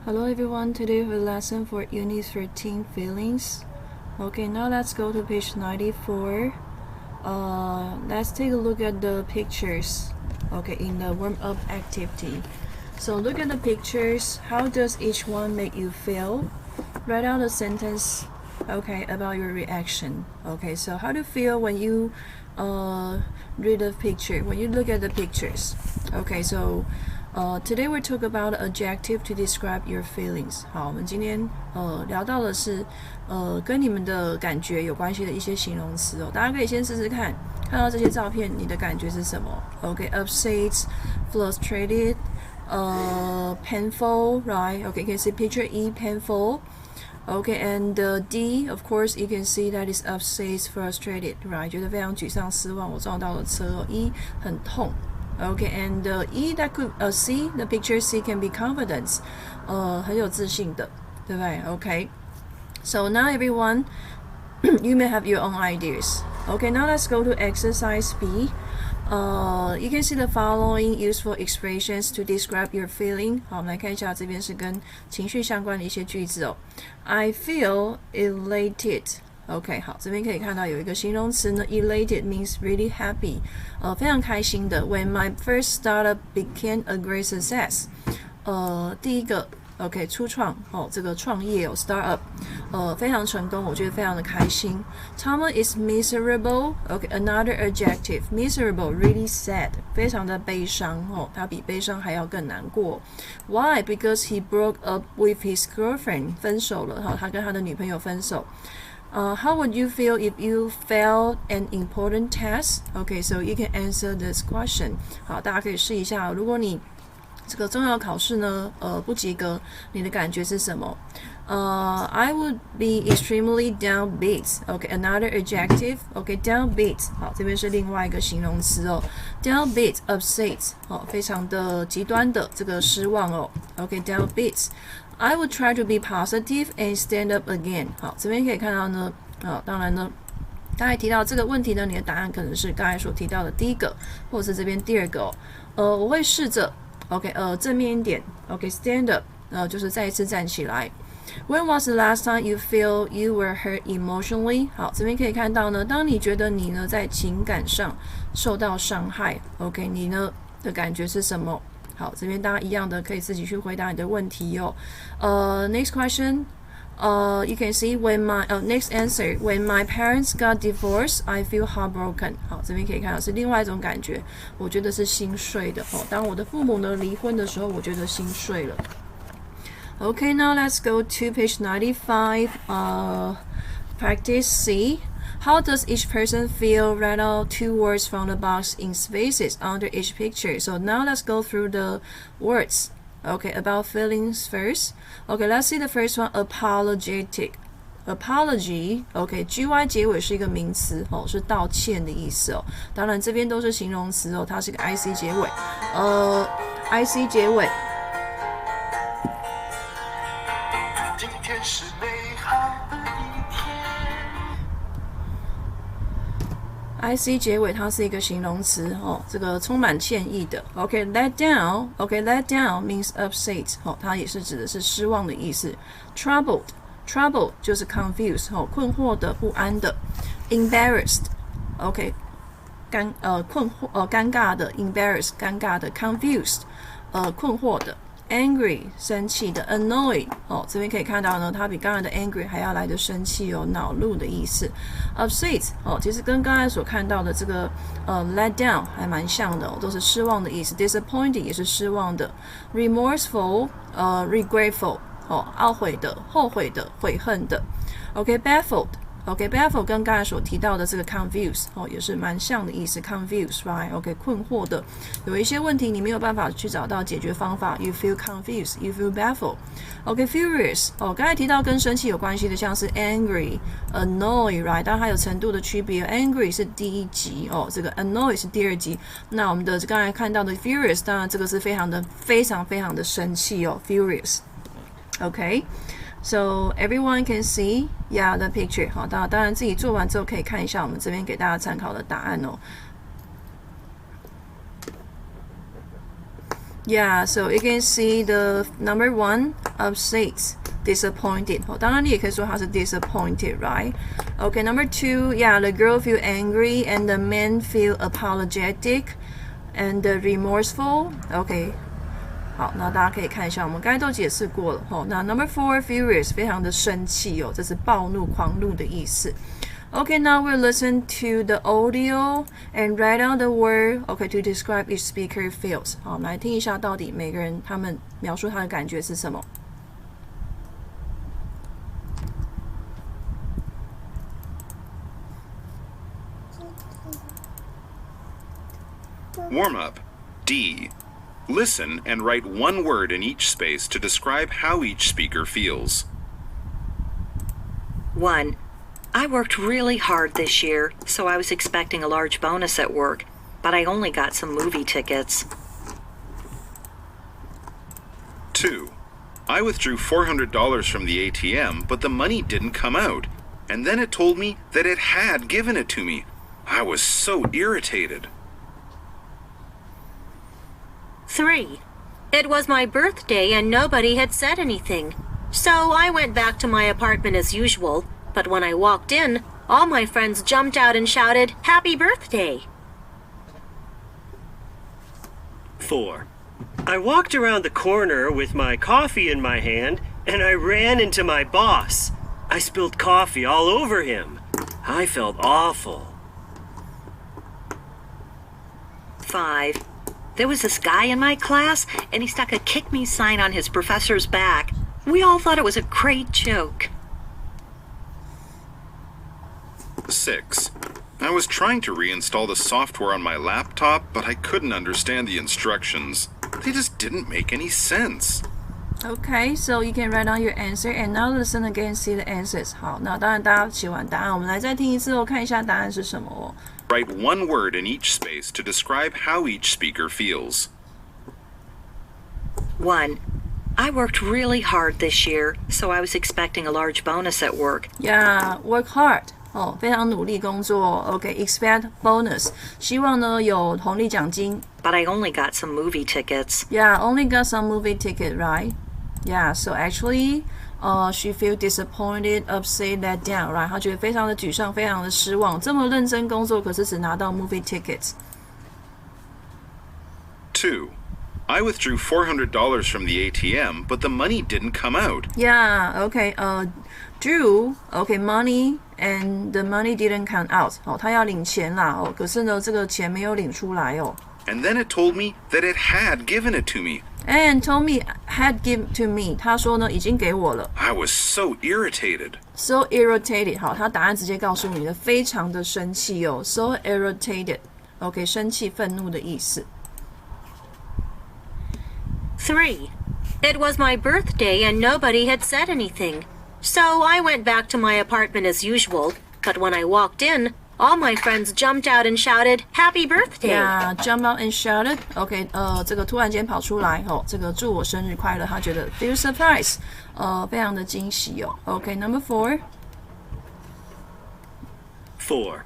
Hello everyone, today we have a lesson for Unit 13 feelings. Okay, now let's go to page 94. Let's take a look at the pictures. Okay, in the warm-up activity. So look at the pictures. How does each one make you feel? Write out a sentence, okay, about your reaction. Okay, so how do you feel when you read the picture, when you look at the pictures? Okay, so today we talk about adjective to describe your feelings. 好，我们今天聊到的是跟你们的感觉有关系的一些形容词哦。大家可以先试试看，看到这些照片，你的感觉是什么 ？Okay, upset, frustrated, painful, right? Okay, you can see picture E, painful. Okay, and D, of course, you can see that is upset, frustrated, right? 觉得非常沮丧、失望，我撞到了车。E 很痛。Okay, and E that could C the picture C can be confidence， 很有自信的，对不对 ？Okay, so now everyone, you may have your own ideas. Okay, now let's go to exercise B. You can see the following useful expressions to describe your feeling. 好，我们来看一下，这边是跟情绪相关的一些句子哦。I feel elated.OK， 好，这边可以看到有一个形容词呢 ，elated means really happy， 非常开心的。When my first startup became a great success， 第一个 OK 初创这个创业startup， 非常成功，我觉得非常的开心。Thomas is miserable，OK，another adjective，miserable really sad， 非常的悲伤他比悲伤还要更难过。Why? Because he broke up with his girlfriend， 分手了他跟他的女朋友分手。How would you feel if you failed an important test? Okay, so you can answer this question. 好，大家可以试一下，如果你这个重要考试呢，不及格，你的感觉是什么？I would be extremely downbeat. Okay, another adjective. Okay, downbeat. 好，这边是另外一个形容词哦。Downbeat, upset. 非常的极端的这个失望哦。Okay, downbeat.I would try to be positive and stand up again. 好，这边可以看到呢，当然呢，刚才提到这个问题呢，你的答案可能是刚才所提到的第一个，或者是这边第二个我会试着 ，OK， 正面一点 ，OK，stand up， 就是再一次站起来。When was the last time you feel you were hurt emotionally? 好，这边可以看到呢，当你觉得你呢在情感上受到伤害 ，OK， 你呢的感觉是什么？好，这边大家一样的可以自己去回答你的问题哦。Next question. You can see when my next answer. When my parents got divorced, I feel heartbroken. 好，这边可以看到是另外一种感觉，我觉得是心碎的当我的父母呢离婚的时候，我觉得心碎了。Okay, now let's go to page 95. Practice C.How does each person feel? Write out 2 words from the box in spaces under each picture. So now let's go through the words. Okay, about feelings first. Okay, let's see the first one, apologetic. Apology, OK, gy 结尾是一个名词是道歉的意思当然这边都是形容词它是个 IC 结尾，IC 结尾。今天是美好的一天。IC 结尾它是一个形容词这个充满歉意的。OK, let down. OK, let down means upset. 它也是指的是失望的意思。Troubled 就是 confused 困惑的、不安的。Embarrassed. OK, 尴尬的 embarrassed 尴尬的 confused 困惑的。Angry 生气的 annoyed 这边可以看到呢，它比刚才的 angry 还要来的生气恼怒的意思。Upset 其实跟刚才所看到的这个let down 还蛮像的都是失望的意思。Disappointed 也是失望的。Remorseful regretful 懊悔的、后悔的、悔恨的。OK, baffled。OK, baffled 跟刚才所提到的这个 confused 也是蛮像的意思 confused, right? OK, 困惑的，有一些问题你没有办法去找到解决方法 You feel confused, you feel baffled. OK, furious 刚才提到跟生气有关系的像是 angry, annoy, right? 当然还有程度的区别 angry 是第一级这个 annoy 是第二级。那我们的刚才看到的 furious 当然这个是非常的生气furious. OK.So everyone can see, yeah, the picture. 好，当然自己做完之后可以看一下我们这边给大家参考的答案 Yeah, so you can see the number one upset, disappointed. 当然你也可以说它是 disappointed, right? Okay, number two, yeah, the girl feel angry and the man feel apologetic and remorseful. Okay. 好，那大家可以看一下，我们刚才都解释过了。那 number four, furious， 非常的生气哦，这是暴怒、狂怒的意思。Okay, now we'll listen to the audio and write down the word, okay, to describe each speaker feels. 好，我们来听一下，到底每个人他们描述他的感觉是什么。Warm up. D. Listen and write one word in each space to describe how each speaker feels. 1. I worked really hard this year, so I was expecting a large bonus at work, but I only got some movie tickets. 2. I withdrew $400 from the ATM, but the money didn't come out, and then it told me that it had given it to me. I was so irritated. 3. It was my birthday and nobody had said anything, so I went back to my apartment as usual. But when I walked in, all my friends jumped out and shouted, "Happy birthday!" 4. I walked around the corner with my coffee in my hand, and I ran into my boss. I spilled coffee all over him. I felt awful. 5. There was this guy in my class, and he stuck a kick me sign on his professor's back. We all thought it was a great joke. 6. I was trying to reinstall the software on my laptop, but I couldn't understand the instructions. They just didn't make any sense. Okay, so you can write down your answer and now listen again and see the answers. 好，那当然大家写完答案，我们来再听一次哦，看一下答案是什么哦。Write one word in each space to describe how each speaker feels. 1. I worked really hard this year, so I was expecting a large bonus at work. Yeah, work hard. 哦，非常努力工作。OK，expect bonus， 希望呢有红利奖金。But I only got some movie tickets. Yeah, only got some movie ticket, right? Yeah, so actually, she feel disappointed, upset, let down, right? 她觉得非常的沮丧，非常的失望。这么认真工作，可是只拿到 movie tickets。2. I withdrew $400 from the ATM, but the money didn't come out. Yeah, okay, drew, okay, money and the money didn't come out. 哦，他要领钱啦，哦，可是呢，这个钱没有领出来哦。And then it told me that it had given it to me. And told me had given to me. 他说呢，已经给我了。I was so irritated. So irritated. 好，他答案直接告诉你了，非常的生气哦。So irritated. OK， 生气、愤怒的意思。3. It was my birthday and nobody had said anything. So I went back to my apartment as usual, but when I walked in, all my friends jumped out and shouted, "Happy birthday!" Yeah, jump out and shouted. OK， 这个突然间跑出来，哦，这个祝我生日快乐，他觉得 feel surprise， 非常的惊喜哦。OK，number 4. 4.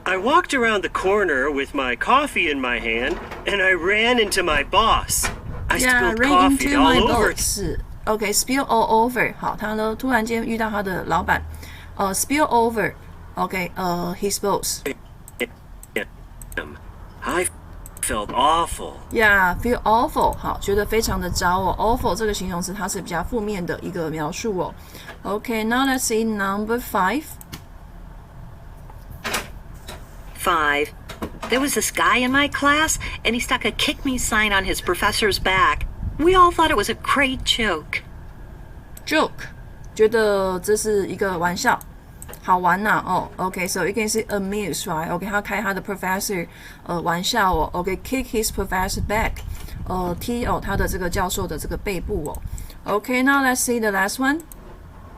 I walked around the corner with my coffee in my hand, and I ran into my boss. I Yeah, spilled ran coffee into all my over. boss. OK, spill all over. 好，他呢突然间遇到他的老板，spill over. OK, his boss. I felt awful. Yeah, feel awful. 好，觉得非常的糟哦。Awful 这个形容词它是比较负面的一个描述哦。OK, now let's see number 5. 5. There was this guy in my class, and he stuck a kick me sign on his professor's back. We all thought it was a great joke. Joke， 觉得这是一个玩笑，好玩呐、哦。OK, so you can say amuse, right? OK, 他开他的 professor 玩笑哦。OK, kick his professor back， 踢他的这个教授的这个背部哦。OK, now let's see the last one.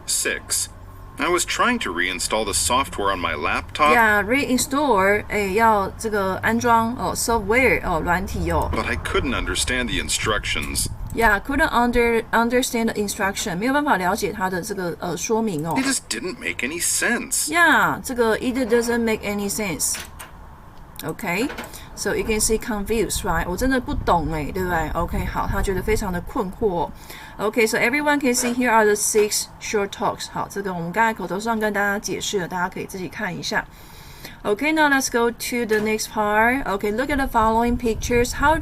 6. I was trying to reinstall the software on my laptop. Yeah, reinstall， 要这个安装software 软体哦。But I couldn't understand the instructions. Yeah, couldn't understand the instruction， 没有办法了解它的这个说明哦。It just didn't make any sense. Yeah， 这个 it doesn't make any sense. OK， So you can see confused, right? 我真的不懂哎，对不对 ？OK， 好，他觉得非常的困惑。OK, so everyone can see here are the 6 short talks. 好，这个我们刚才口头上跟大家解释了，大家可以自己看一下。Okay, now let's go to the next part. Okay, look at the following pictures. How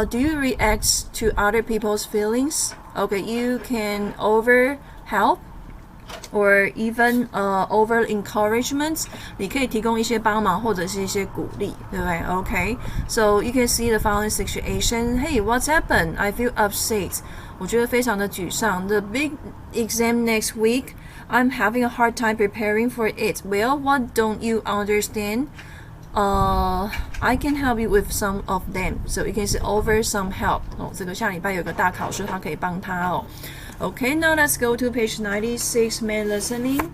do you react to other people's feelings? Okay, you can over help or even over encouragement. 你可以提供一些帮忙或者是一些鼓励，对不对 ？Okay, so you can see the following situation. Hey, what's happened? I feel upset. 我觉得非常的沮丧。The big exam next week. I'm having a hard time preparing for it. Well, what don't you understand? I can help you with some of them. So you can say over some help. 这个下礼拜有个大考试，他可以帮他哦。Okay, now let's go to page 96, main listening.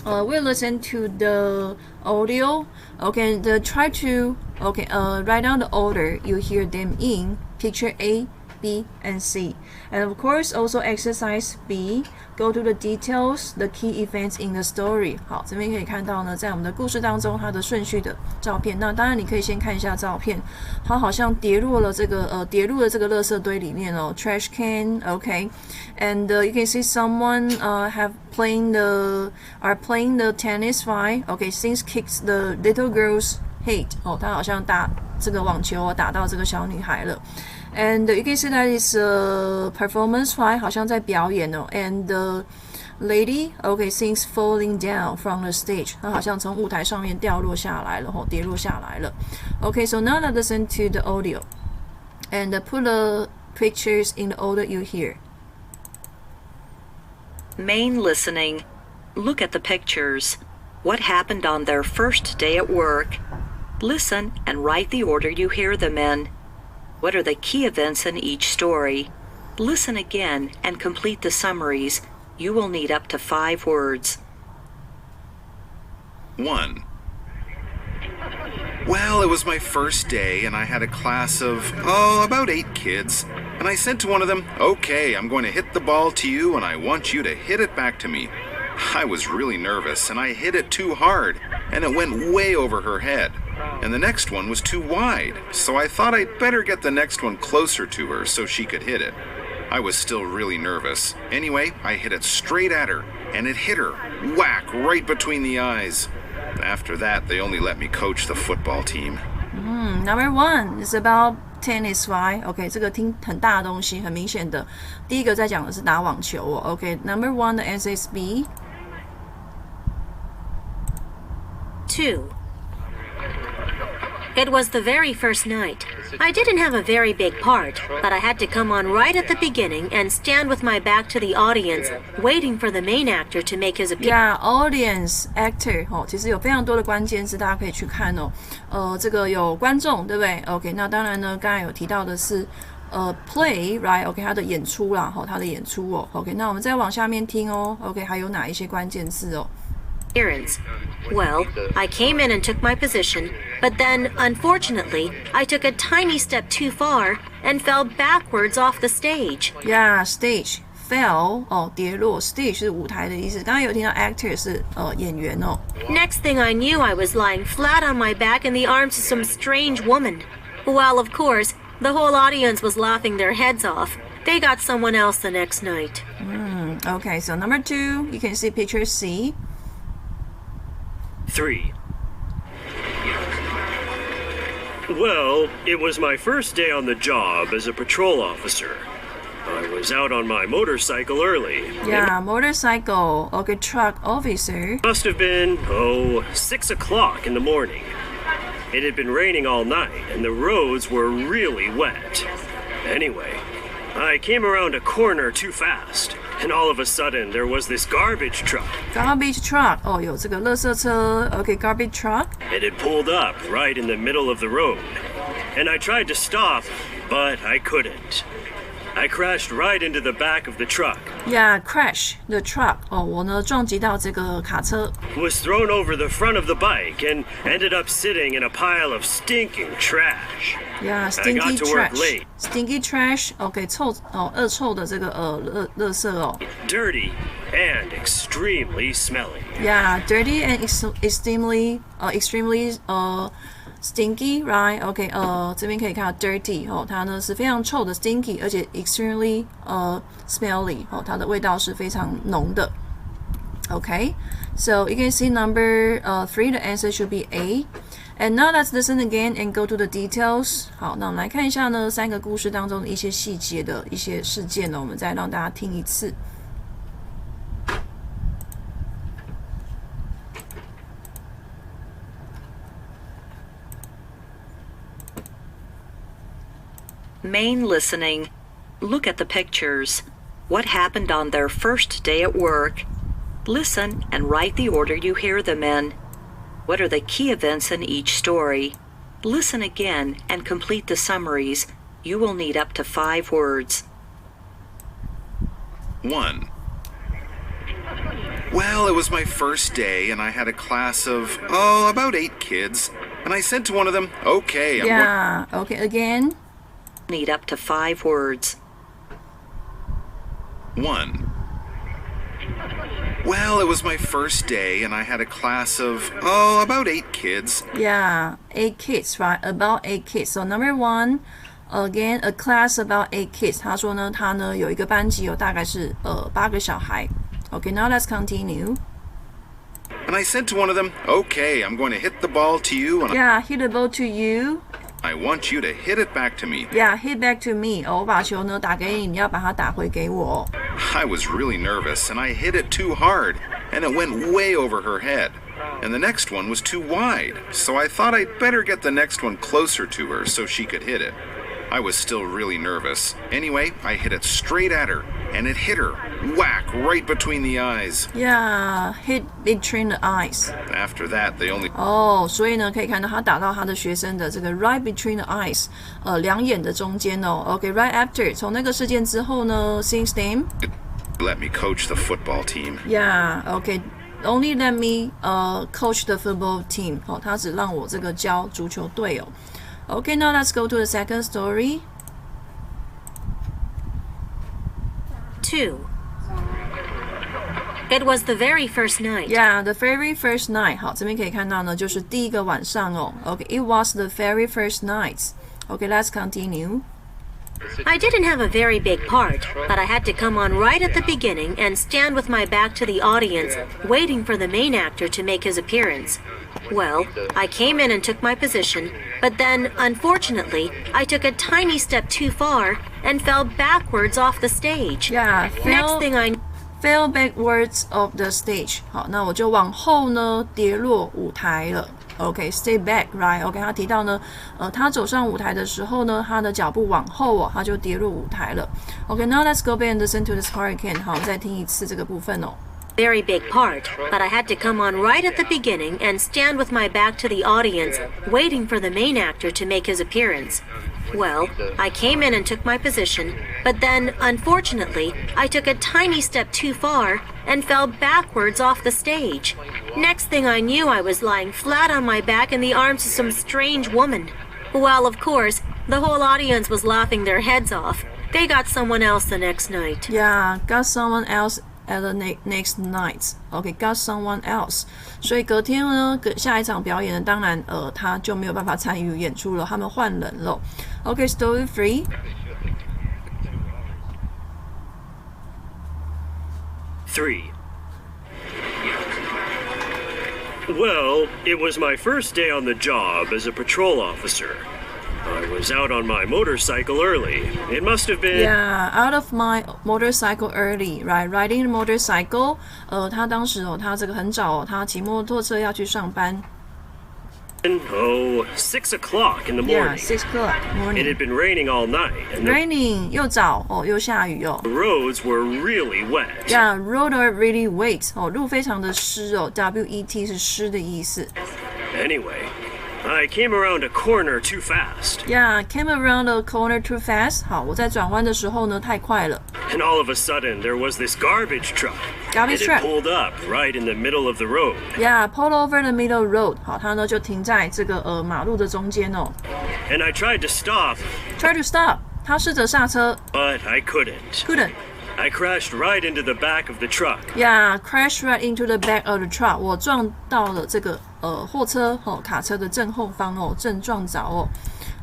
We'll listen to the audio. Okay, try to write down the order you hear them in. Picture A, B, and C. And of course, also exercise B. Go to the details, the key events in the story. 好，这边可以看到呢，在我们的故事当中，它的顺序的照片。那当然，你可以先看一下照片，它好像跌入了这个垃圾堆里面哦 ，trash can. Okay, and you can see someone are playing the tennis, right? Okay, since kicks the little girl's head. 哦，他好像打这个网球打到这个小女孩了。And you can see that it's a performance, right? 好像在表演哦。And the lady, okay, seems falling down from the stage. 她好像从舞台上面掉落下来了，跌落下来了。Okay, so now let's listen to the audio and put the pictures in the order you hear. Main listening. Look at the pictures. What happened on their first day at work? Listen and write the order you hear them in. What are the key events in each story? Listen again and complete the summaries. You will need up to 5 words. 1. Well, it was my first day, and I had a class of, about 8 kids. And I said to one of them, okay, I'm going to hit the ball to you, and I want you to hit it back to me. I was really nervous, and I hit it too hard, and it went way over her head. And the next one was too wide, so I thought I'd better get the next one closer to her so she could hit it. I was still really nervous. Anyway, I hit it straight at her, and it hit her, whack, right between the eyes. After that, they only let me coach the football team. Number 1 is about tennis, right? Okay, 这个听很大的东西，很明显的。第一个在讲的是打网球哦。Okay, number 1 the answer is B. 2. It was the very first night. I didn't have a very big part, but I had to come on right at the beginning and stand with my back to the audience, waiting for the main actor to make his appearance. Yeah, audience, actor 其实有非常多的关键字，大家可以去看哦。这个有观众，对不对 ？OK， 那当然呢，刚才有提到的是play, right? OK， 他的演出啦，他的演出哦。OK， 那我们再往下面听哦。OK， 还有哪一些关键字哦？ Well, I came in and took my position, but then, unfortunately, I took a tiny step too far and fell backwards off the stage. Yeah, stage fell 跌落 ，stage 是舞台的意思。刚刚有听到 actor 是演员哦。Next thing I knew, I was lying flat on my back in the arms of some strange woman. Well, of course, the whole audience was laughing their heads off. They got someone else the next night. Okay, so number 2, you can see picture C. 3. Well, it was my first day on the job as a patrol officer. I was out on my motorcycle early. Yeah, motorcycle. Okay, truck officer. Must have been, 6 o'clock in the morning. It had been raining all night, and the roads were really wet. Anyway, I came around a corner too fast, and all of a sudden there was this garbage truck. Garbage truck. 有这个垃圾车。Okay, garbage truck. It had pulled up right in the middle of the road, and I tried to stop, but I couldn't. I crashed right into the back of the truck. Yeah, crash the truck. 我呢撞击到这个卡车。Was thrown over the front of the bike and ended up sitting in a pile of stinking trash. Yeah, I stinky got to work trash. late. Stinky trash. OK， 恶臭的这个垃圾哦。Dirty and extremely smelly. Yeah, dirty and extremely stinky, right? OK， 这边可以看到 dirty 它呢是非常臭的 stinky， 而且 extremely smelly 它的味道是非常浓的。OK, so you can see number 3, the answer should be A. And now let's listen again and go to the details. 好，那我们来看一下呢3个故事当中的一些细节的一些事件呢，我们再让大家听一次。Main listening. Look at the pictures. What happened on their first day at work? Listen and write the order you hear them in. What are the key events in each story? Listen again and complete the summaries. You will need up to 5 words. 1. Well, it was my first day, and I had a class of, about 8 kids. And I said to one of them, okay, OK, again. Need up to 5 words. 1. Well, it was my first day, and I had a class of, about 8 kids. Yeah, 8 kids, right? About 8 kids. So number 1, again, a class about 8 kids. 他说呢，他呢有一个班级有大概是8个小孩。Okay, now let's continue. And I said to one of them, okay, I'm going to hit the ball to you. And Yeah, hit the ball to you. I want you to hit it back to me. Yeah, hit back to me. 我把球呢打给你，你要把它打回给我。I was really nervous, and I hit it too hard, and it went way over her head. And the next one was too wide, so I thought I'd better get the next one closer to her so she could hit it. I was still really nervous. Anyway, I hit it straight at her, and it hit her, whack, right between the eyes. Yeah, hit between the eyes. After that, they only... 所以呢，可以看到他打到他的学生的这个 right between the eyes， 两眼的中间哦。OK, right after， 从那个事件之后呢 ，since then let me coach the football team. Yeah, OK, only let me coach the football team. 他只让我这个教足球队哦。Okay, now let's go to the second story. 2. It was the very first night. Yeah, the very first night. 好，这边可以看到呢，就是第一个晚上哦。Okay, it was the very first night. Okay, let's continue. I didn't have a very big part, but I had to come on right at the beginning and stand with my back to the audience, waiting for the main actor to make his appearance. Well, I came in and took my position, but then, unfortunately, I took a tiny step too far and fell backwards off the stage. Yeah, Next thing I fell backwards off the stage. 好，那我就往后呢跌落舞台了。OK, stay back, right? OK, 他提到呢，他走上舞台的时候呢，他的脚步往后哦，他就跌入舞台了。OK, now let's go back and listen to this part again. 好，我们再听一次这个部分哦。very big part, but I had to come on right at the beginning and stand with my back to the audience, waiting for the main actor to make his appearance. Well, I came in and took my position, but then, unfortunately, I took a tiny step too far and fell backwards off the stage. Next thing I knew, I was lying flat on my back in the arms of some strange woman. Well, of course, the whole audience was laughing their heads off. They got someone else the next night. Yeah, got someone else at the next night. Okay, got someone else. 所以隔天呢，下一场表演呢，当然他就没有办法参与演出了，他们换人了。Okay, story 3. Well, it was my first day on the job as a patrol officer. I was out on my motorcycle early. It must have been... Yeah, out of my motorcycle early, right? Riding a motorcycle. 他当时他这个很早他骑摩托车要去上班。6 o'clock in the morning. Yeah, 6 o'clock morning. It had been raining all night. And Raining 又早又下雨哦。the roads were really wet. Yeah, road are really wet. 路非常的湿哦。W-E-T 是湿的意思。Anyway, I came around a corner too fast. Yeah, came around the corner too fast. 好，我在转弯的时候呢太快了。And all of a sudden, there was this garbage truck. Garbage It truck. had pulled up right in the middle of the road. Yeah, pull over the middle road. 好，它呢就停在这个马路的中间哦。And I tried to stop, Try to stop. 他试着刹车 but I couldn't.，couldn't. I crashed right into the back of the truck. Yeah, crash right into the back of the truck. 我撞到了这个货车卡车的正后方正撞着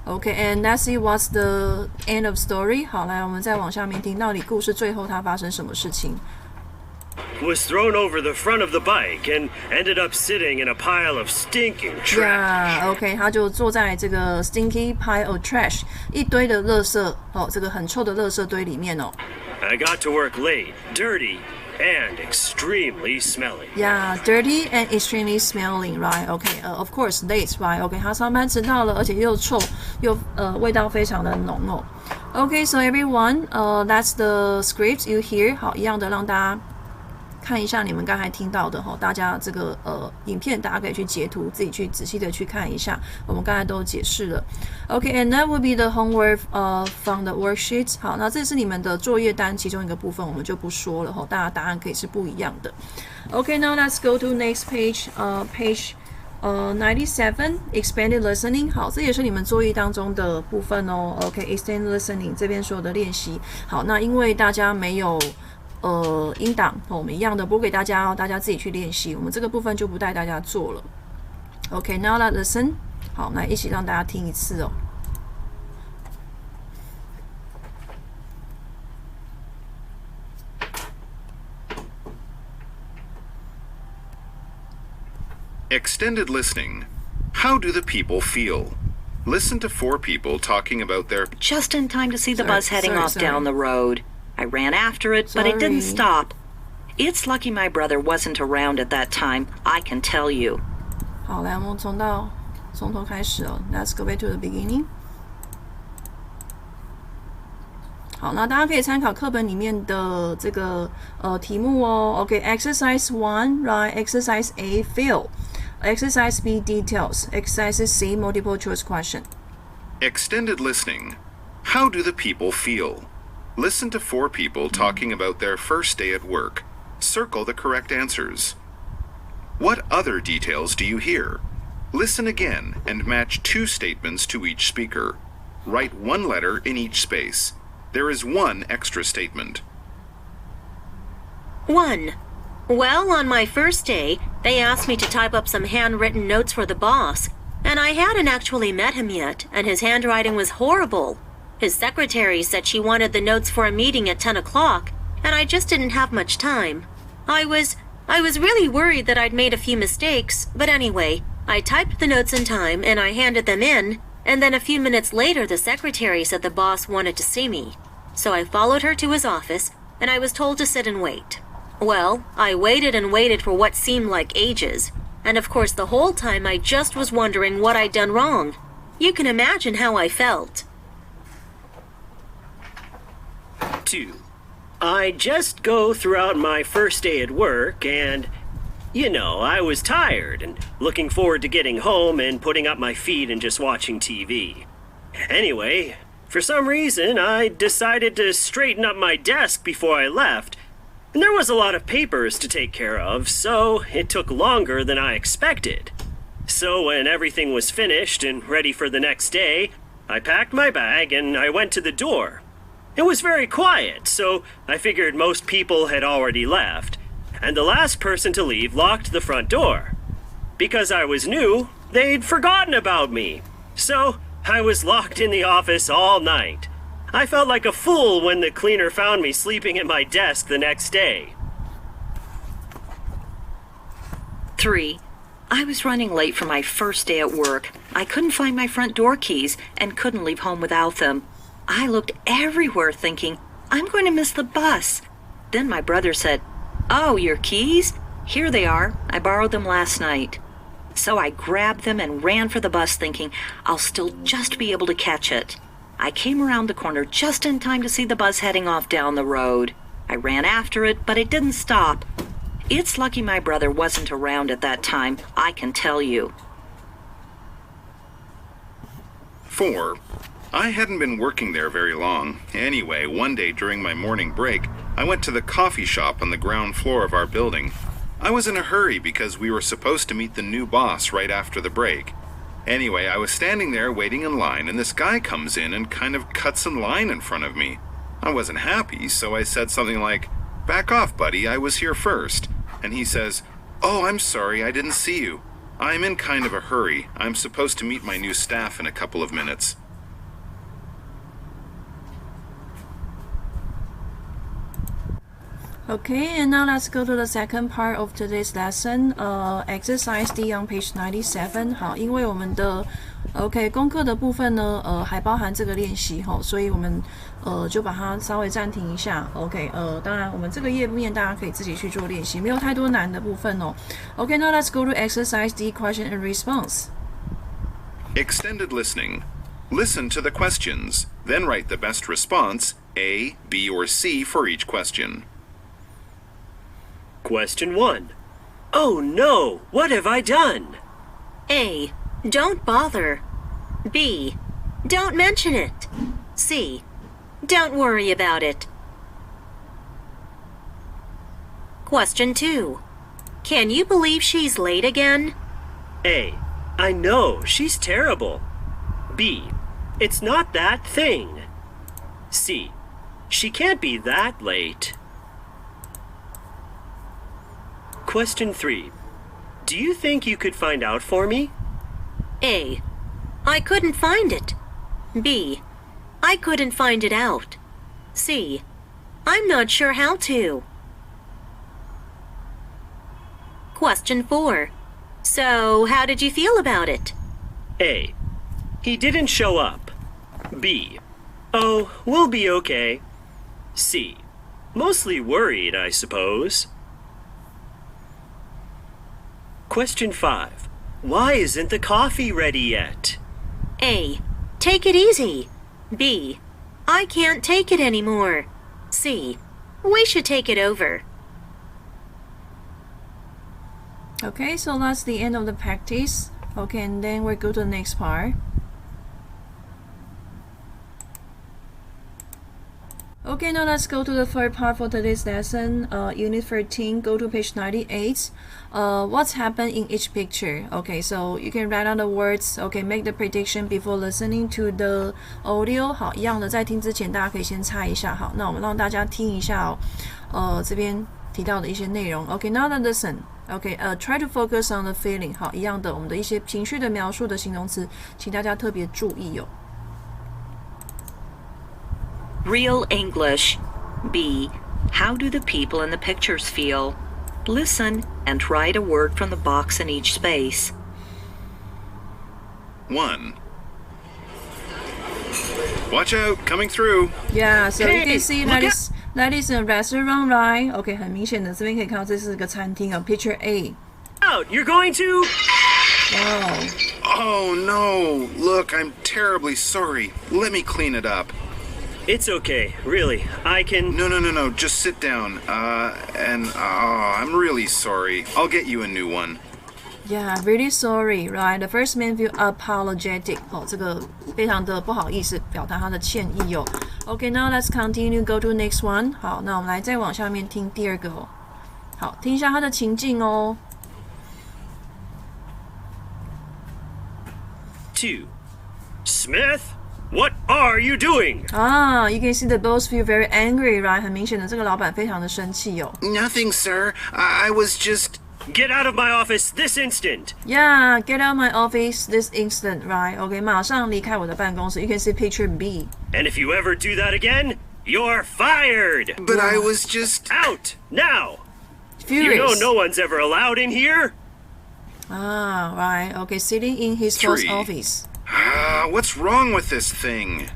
Okay, and let's see what's the end of story. 好，来我们再往下面听，到底故事最后它发生什么事情 Was thrown over the front of the bike and ended up sitting in a pile of stinking trash. Yeah, OK， 他就坐在这个 stinky pile of trash 一堆的垃圾这个很臭的垃圾堆里面I got to work late, dirty, and extremely smelly. Yeah, dirty and extremely smelling, right? OK, of course, late, right? OK， 他上班迟到了，而且又臭，又味道非常的浓OK, so everyone, that's the script you hear. 好，一样的让大家看一下你们刚才听到的大家这个影片大家可以去截图，自己去仔细的去看一下，我们刚才都解释了。Okay, and that will be the homework from the worksheet. 好，那这是你们的作业单其中一个部分，我们就不说了大家答案可以是不一样的。Okay, now let's go to next page. Page 97, expanded listening. 好，这也是你们作业当中的部分Okay, extended listening 这边所有的练习。好，那因为大家没有音档我们一样的播给大家大家自己去练习，我们这个部分就不带大家做了。Okay, now let's listen. 好，来一起让大家听一次Extended listening. How do the people feel? Listen to 4 people talking about their... Just in time to see the bus heading off down the road. I ran after it, but it didn't stop. It's lucky my brother wasn't around at that time, I can tell you. 好，来我们从头开始Let's go back to the beginning. 好，那大家可以参考课本里面的这个题目Okay, exercise 1, right? Exercise A, fill. Exercise B, details. Exercise C, multiple choice question. Extended listening. How do the people feel? Listen to 4 people talking about their first day at work. Circle the correct answers. What other details do you hear? Listen again and match 2 statements to each speaker. Write 1 letter in each space. There is 1 extra statement. 1. Well, on my first day, they asked me to type up some handwritten notes for the boss, and I hadn't actually met him yet, and his handwriting was horrible. His secretary said she wanted the notes for a meeting at 10 o'clock, and I just didn't have much time. I was really worried that I'd made a few mistakes, but anyway, I typed the notes in time and I handed them in, and then a few minutes later the secretary said the boss wanted to see me. So I followed her to his office, and I was told to sit and wait. Well, I waited and waited for what seemed like ages, and of course the whole time I just was wondering what I'd done wrong. You can imagine how I felt. 2. I just go throughout my first day at work and, I was tired and looking forward to getting home and putting up my feet and just watching TV. Anyway, for some reason, I decided to straighten up my desk before I left, and there was a lot of papers to take care of, so it took longer than I expected. So when everything was finished and ready for the next day, I packed my bag and I went to the door. It was very quiet, so I figured most people had already left, and the last person to leave locked the front door. Because I was new, they'd forgotten about me, so I was locked in the office all night. I felt like a fool when the cleaner found me sleeping at my desk the next day. 3. I was running late for my first day at work. I couldn't find my front door keys and couldn't leave home without them. I looked everywhere thinking, I'm going to miss the bus. Then my brother said, Oh, your keys? Here they are. I borrowed them last night. So I grabbed them and ran for the bus thinking I'll still just be able to catch it. I came around the corner just in time to see the bus heading off down the road. I ran after it, but it didn't stop. It's lucky my brother wasn't around at that time, I can tell you. 4. I hadn't been working there very long. Anyway, one day during my morning break, I went to the coffee shop on the ground floor of our building. I was in a hurry because we were supposed to meet the new boss right after the break. Anyway, I was standing there waiting in line, and this guy comes in and kind of cuts in line in front of me. I wasn't happy, so I said something like, "Back off, buddy, I was here first." And he says, "Oh, I'm sorry, I didn't see you. I'm in kind of a hurry. I'm supposed to meet my new staff in a couple of minutes." Okay, and now let's go to the second part of today's lesson. Exercise D on page 97. 好，因为我们的 OK 功课的部分呢，还包含这个练习吼，所以我们就把它稍微暂停一下。OK，当然我们这个页面大家可以自己去做练习，没有太多难的部分哦。OK, now let's go to exercise D, question and response. Extended listening. Listen to the questions, then write the best response, A, B, or C for each question. Question 1. Oh no, what have I done? A. Don't bother. B. Don't mention it. C. Don't worry about it. Question 2. Can you believe she's late again? A. I know, she's terrible. B. It's not that thing. C. She can't be that late. Question 3. Do you think you could find out for me? A. I couldn't find it. B. I couldn't find it out. C. I'm not sure how to. Question 4. So, how did you feel about it? A. He didn't show up. B. Oh, we'll be okay. C. Mostly worried, I suppose. Question 5. Why isn't the coffee ready yet? A. Take it easy. B. I can't take it anymore. C. We should take it over. Okay, so that's the end of the practice. Okay, and then we'll go to the next part. Okay, now let's go to the third part for today's lesson. Unit 13, go to page 98. What's happened in each picture? Okay, so you can write down the words. Okay, make the prediction before listening to the audio. 好，一样的，在听之前，大家可以先猜一下。好，那我们让大家听一下哦。这边提到的一些内容。Okay, now then listen. Okay, try to focus on the feeling. 好，一样的，我们的一些情绪的描述的形容词，请大家特别注意哦。Real English. B. How do the people in the pictures feel? Listen and write a word from the box in each space. 1. Watch out, coming through. Yeah, so you Hey, can see that is a restaurant, right? Okay, 很明显的，这边可以看到这是个餐厅哦。Picture A. Out! You're going to... Wow. Oh no, look, I'm terribly sorry. Let me clean it up. It's okay, really. I can... No, just sit down. I'm really sorry. I'll get you a new one. Yeah, really sorry, right? The first man feel apologetic. 哦，这个非常的不好意思，表达他的歉意哦。Okay, now let's continue. Go to next one. 好，那我们来再往下面听第二个哦。好，听一下他的情境哦。2. Smith, what are you doing? Ah, you can see the both feel very angry, right? 很明显的，这个老板非常的生气哦。Nothing, sir. I was just... Get out of my office this instant! Yeah, get out of my office this instant, right? Okay, 马上离开我的办公室。You can see picture B. And if you ever do that again, you're fired! But I was just... Out! Now! Furious. You know no one's ever allowed in here? Ah, right. Okay, sitting in his boss 3. office. What's wrong with this thing?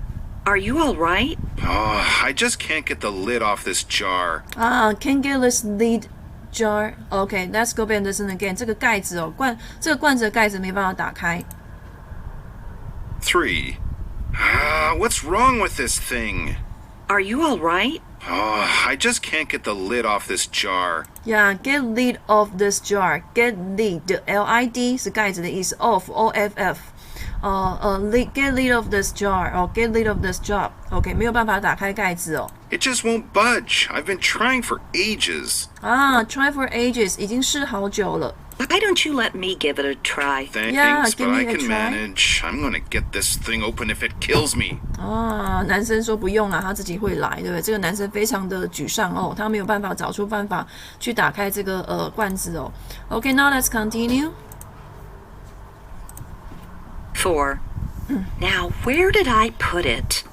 Are you all right? Oh, I just can't get the lid off this jar. Can't get this lid jar. Okay, let's go back and listen again. 这个盖子哦，这个罐子的盖子没办法打开。 3. What's wrong with this thing? Are you all right? Oh, I just can't get the lid off this jar. Yeah, get lid of this jar. Get lid, L-I-D 是盖子的意思。Off, O-F-F. Get lid of this jar. Get lid of this jar. OK, 没有办法打开盖子哦。It just won't budge. I've been trying for ages. Try for ages 已经试好久了。Why don't you let me give it a try? Thanks, Yeah, but give me I a can try. manage. I'm gonna get this thing open if it kills me. 啊，男生说不用啦，他自己会来，对不对？这个男生非常的沮丧哦，他没有办法找出办法去打开这个罐子哦。Okay, now let's continue. 4. Now, where did I put it?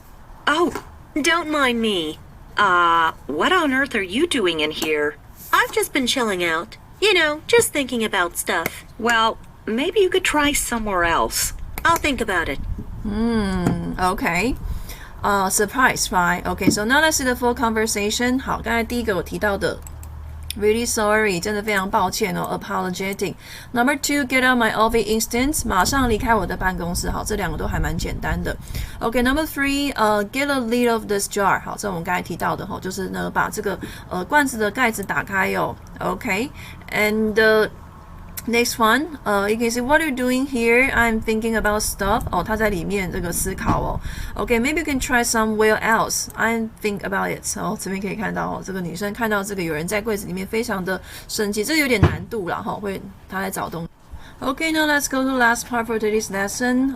Oh, don't mind me. What on earth are you doing in here? I've just been chilling out. You know, just thinking about stuff. Well, maybe you could try somewhere else. I'll think about it. Okay. Surprise, right? Okay, so now let's see the full conversation. 好，刚才第一个我提到的 ，really sorry， 真的非常抱歉哦 ，apologetic. Number 2, get out my office instant， 马上离开我的办公室。好，这两个都还蛮简单的。Okay, number 3, get a lid of this jar。好，这我们刚才提到的就是呢，把这个罐子的盖子打开哦。Okay, and next one, you can see what are you doing here? I'm thinking about stuff. 哦，他在里面这个思考哦。Okay, maybe you can try somewhere else. I think about it. 哦，这边可以看到哦，这个女生看到这个有人在柜子里面，非常的生气，这有点难度啦哈，会她在找东西。Okay, now let's go to last part for today's lesson.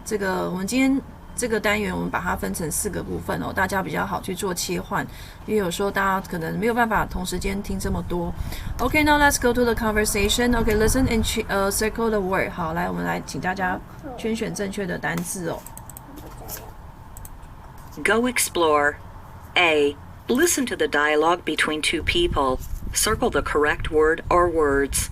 这个我们今天这个单元我们把它分成4个部分哦，大家比较好去做切换，因为有时候大家可能没有办法同时间听这么多。Okay, now let's go to the conversation. Okay, listen and circle the word. 好，来，我们来请大家圈选正确的单字哦。Go explore. A. Listen to the dialogue between two people. Circle the correct word or words.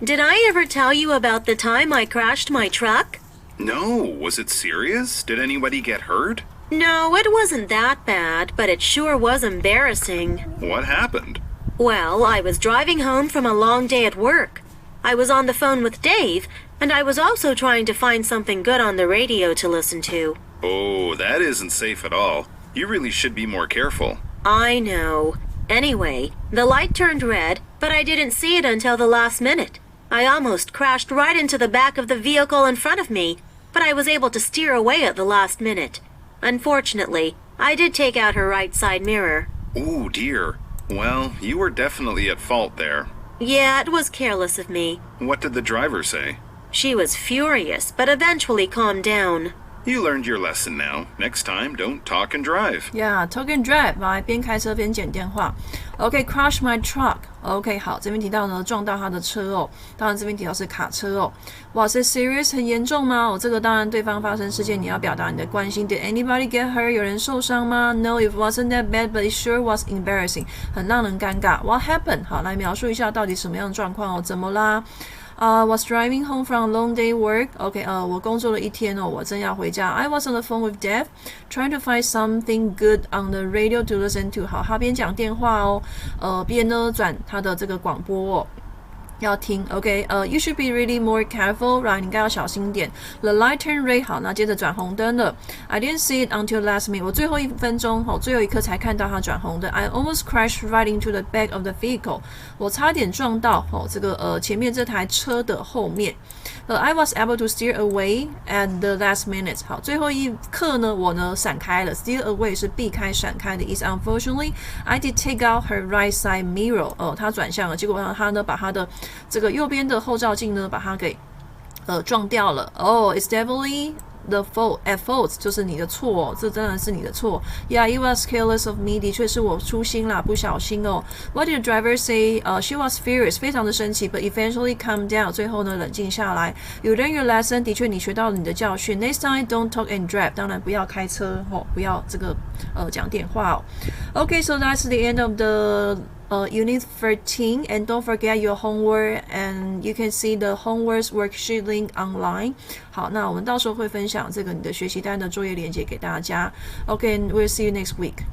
Did I ever tell you about the time I crashed my truck? No, was it serious? Did anybody get hurt? No, it wasn't that bad, but it sure was embarrassing. What happened? Well, I was driving home from a long day at work. I was on the phone with Dave, and I was also trying to find something good on the radio to listen to. Oh, that isn't safe at all. You really should be more careful. I know. Anyway, the light turned red, but I didn't see it until the last minute. I almost crashed right into the back of the vehicle in front of me, but I was able to steer away at the last minute. Unfortunately, I did take out her right side mirror. Oh, dear. Well, you were definitely at fault there. Yeah, it was careless of me. What did the driver say? She was furious, but eventually calmed down. You learned your lesson now. Next time, don't talk and drive. Yeah, talk and drive. 来，边开车边讲电话。Okay, crash my truck. Okay, 好，这边提到呢，撞到他的车哦。当然，这边提到是卡车哦。Was it serious? 很严重吗？哦，这个当然，对方发生事件，你要表达你的关心。Did anybody get hurt? 有人受伤吗 ？No, it wasn't that bad, but it sure was embarrassing. 很让人尴尬。What happened? 好，来描述一下到底什么样的状况哦？怎么啦？Was driving home from a long day work. Okay, 我工作了一天哦，我正要回家。I was on the phone with Dave, trying to find something good on the radio to listen to. 好，他边讲电话哦，边呢转他的这个广播哦。要听 ，OK， you should be really more careful， right？ 你应该要小心点。The light turned red， 好，那接着转红灯了。I didn't see it until last minute， 我最后1分钟，最后一刻才看到它转红灯。I almost crashed right into the back of the vehicle， 我差点撞到这个前面这台车的后面。I was able to steer away at the last minute， 好，最后一刻呢，我呢闪开了。Steer away 是避开、闪开的意思。Unfortunately, I did take out her right side mirror， 她转向了，结果她呢把她的这个右边的后照镜呢，把它给撞掉了。It's definitely the fault at fault， 就是你的错这真的是你的错。Yeah, it was careless of me， 的确是我粗心啦，不小心哦。What did the driver say? She was furious， 非常的生气 ，but eventually calmed down， 最后呢冷静下来。You learned your lesson， 的确你学到了你的教训。Next time, don't talk and drive， 当然不要开车不要这个讲电话哦。Okay, so that's the end of the Unit 13, and don't forget your homework, and you can see the homework worksheet link online. 好，那我们到时候会分享这个你的学习单的作业连结给大家。Okay, and we'll see you next week.